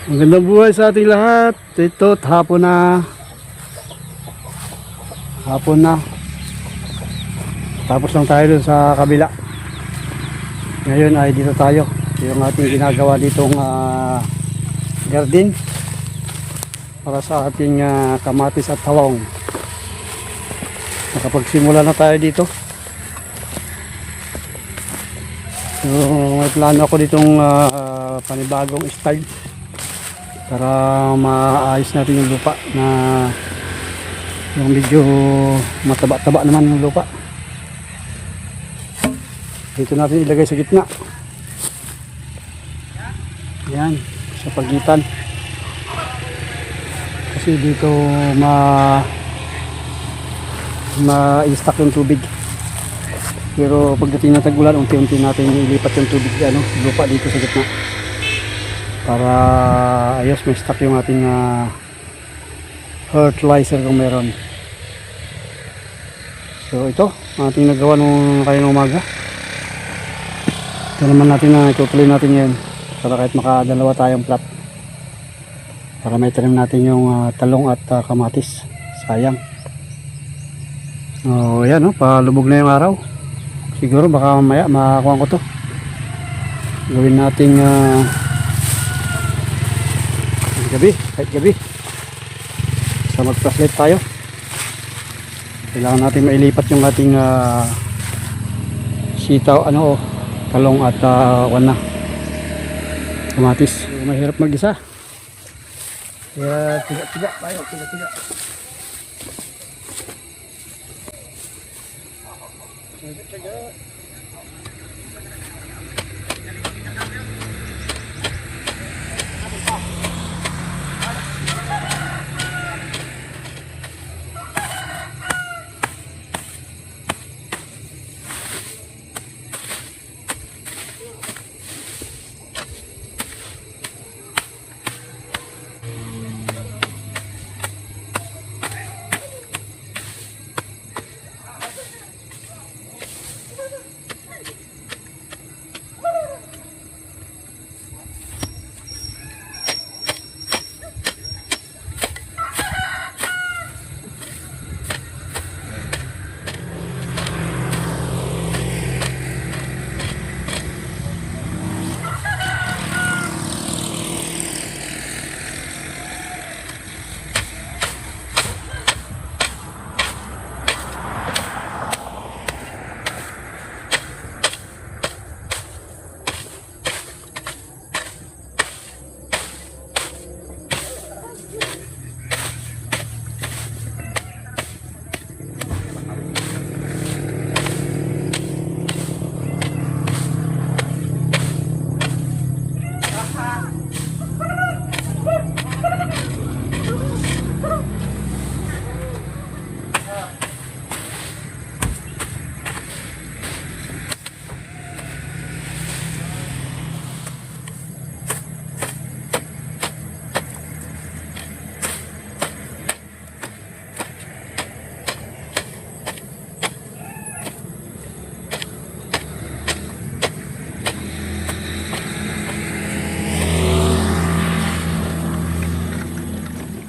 Magandang buhay sa ating lahat. Ito, hapon na. Hapon na. Tapos lang tayo dun sa kabila. Ngayon ay dito tayo. Yung ating ginagawa ditong garden para sa ating kamatis at tawong. Nakapagsimula na tayo dito. So, may plano ako ditong panibagong style para maayos natin yung lupa na yung medyo mataba-taba naman yung lupa. Dito natin ilagay sa gitna. Yan, sa pagitan. Kasi dito ma-stack yung tubig. Pero pagdating ng tag-ulan, unti-unti natin ilipat yung tubig lupa dito sa gitna. Para ayos, may stock yung ating fertilizer kung meron. So ito, ating nagawa nung kayong umaga. Ito naman natin na itutuloy natin ngayon para kahit makadalawa tayong plot, para may tanim natin yung talong at kamatis. Sayang. Oh, yan, palubog na yung araw. Siguro baka mamaya makakuha ko to. Gawin nating gabi, kahit gabi. So mag-flashlight tayo. Kailangan natin mailipat yung ating sitaw, talong at kamatis. Mahirap mag-isa. Kaya tiga-tiga tayo, tiga-tiga. Tiga-tiga.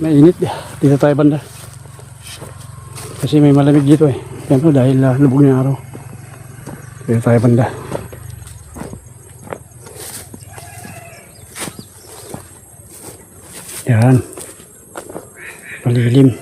Mainit dito tayo banda kasi may malamig dito yan dahil lubog ng araw. Dito tayo banda. Yan, palilim.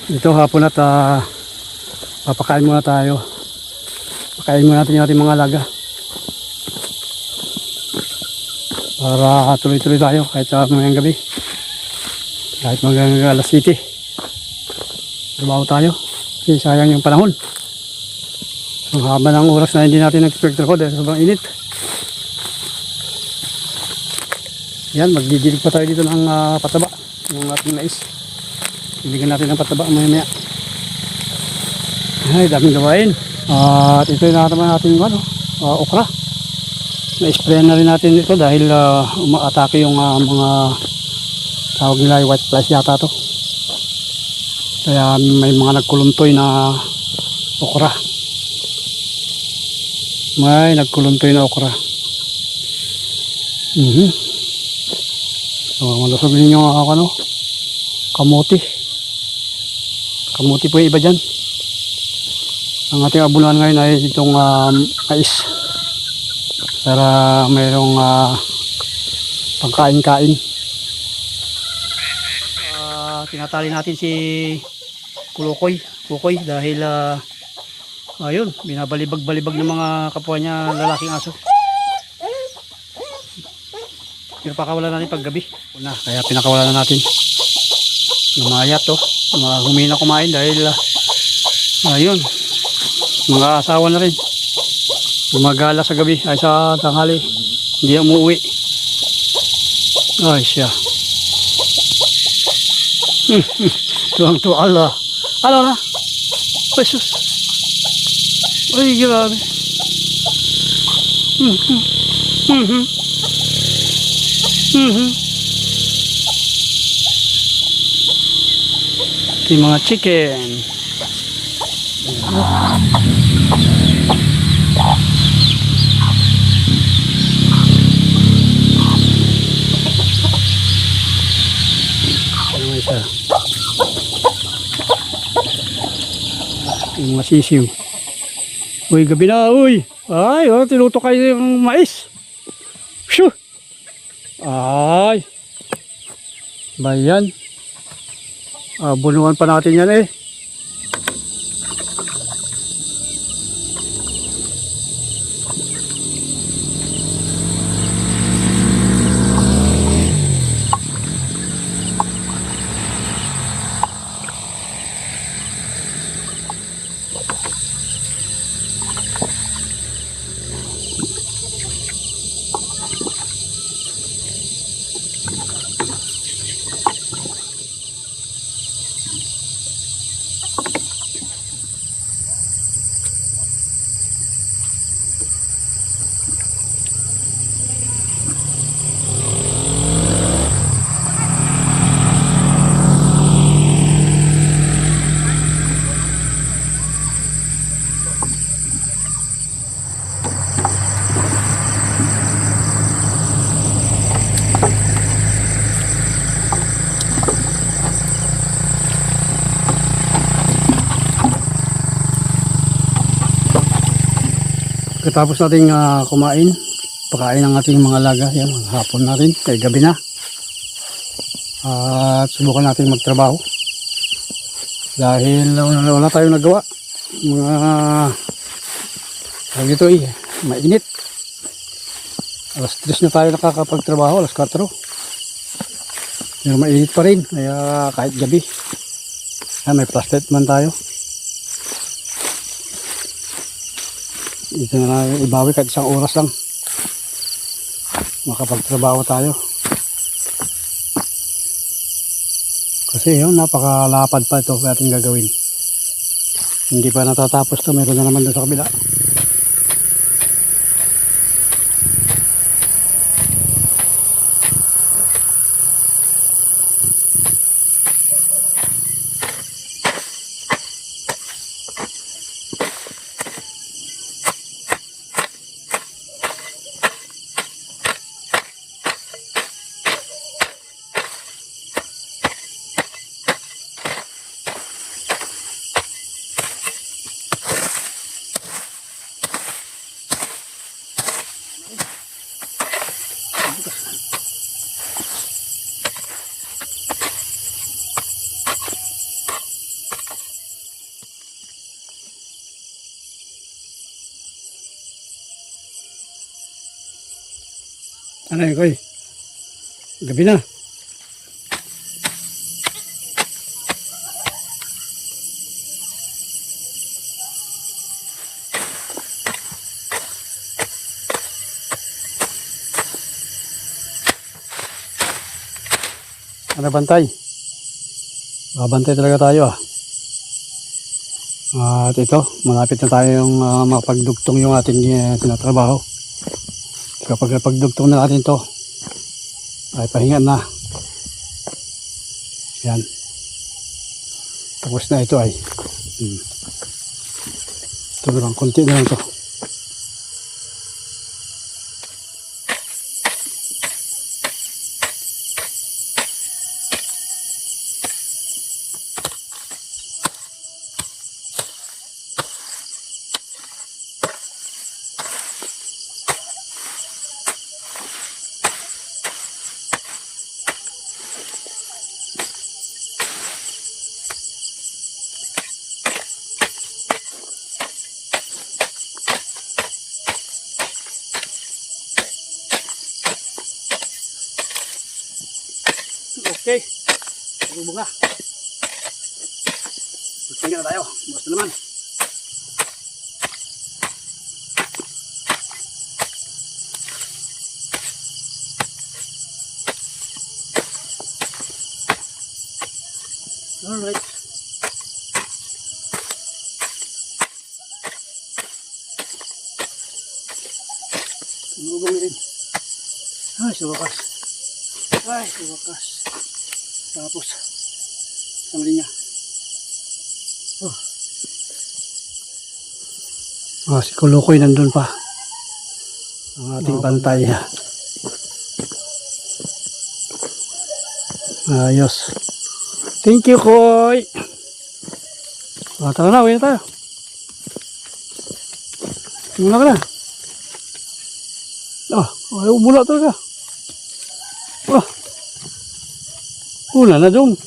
Ito hapon at papakain muna tayo. Pakain muna natin yung ating mga alaga. Para tuloy-tuloy tayo kahit mamayang gabi. Kahit hanggang alas 7. Trabaho tayo. Kasi sayang yung panahon. Ang haba ng oras na hindi natin nag-expect ako dahil sobrang init. Yan, magdidilig pa tayo dito ng pataba. Yung ating mais. Ibigyan natin ng pataba maya-maya. Ay, daming gawain. At ito yung nakataman natin yung okra. Na-spray na rin natin ito dahil umaatake yung mga tawag nila yung white flies yata to. Kaya may mga nagkuluntoy na okra. May nagkuluntoy na okra. So, malusog ninyo kamuti. Kamuti po yung iba dyan. Ang ating abunuan ngayon ay itong mais. Para mayroong pangkain-kain. Tinatali natin si Kukoy dahil ayun, binabalibag-balibag ng mga kapwa niya lalaking aso. Pero pakawala natin paggabi. Kaya pinakawala na natin. Namayat to. Humina kumain dahil ayun, mga asawa na rin. Gumagala sa gabi ay sa tanghali. Hindi umuwi. Ay siya. Tuwang-tuwa ala. Ano na? Ay sus. Ay grabe. Yung mga chicken. Ano isa? Yung mga sisiw. Uy, gabi na, uy. Ay, tinutok kayo yung mais. Shoo! Ay. Bayan. Bunuan pa natin yan eh. Tapos nating kumain, pakain ng ating mga alaga. Yan, hapon na rin, kay gabi na. At subukan natin magtrabaho. Dahil wala tayong nagawa. Ito mainit. Alas 3 na tayo nakakapagtrabaho, alas 4. Pero mainit pa rin, kaya kahit gabi. May flashlight man tayo. Ito na lang ibawi kahit isang oras lang. Makapagtrabaho tayo. Kasi yun, napakalapad pa ito ating gagawin. Hindi pa natatapos to, meron na naman doon sa kabila. Ano yun, Koy? Gabi na. Ano bantay? Babantay talaga tayo ah. At ito, malapit na tayong mapagdugtong yung ating tinatrabaho. Kapag napagdugtong na natin to, ay pahinga na. Yan. Tapos na ito ay. Ito na lang, konti na lang to. Okay. Bubong na. Magpahinga na tayo. Bukas na naman. Alright. Bubong rin. Ay, sa wakas. Ay, sa wakas. Tapos, sama niya. Si Kulukoy nandun pa. Ang ating bantay. Ayos. Thank you, Koy. Tara na, uwi na tayo. Mula ka na. Ayaw mula talaga. Una na dong.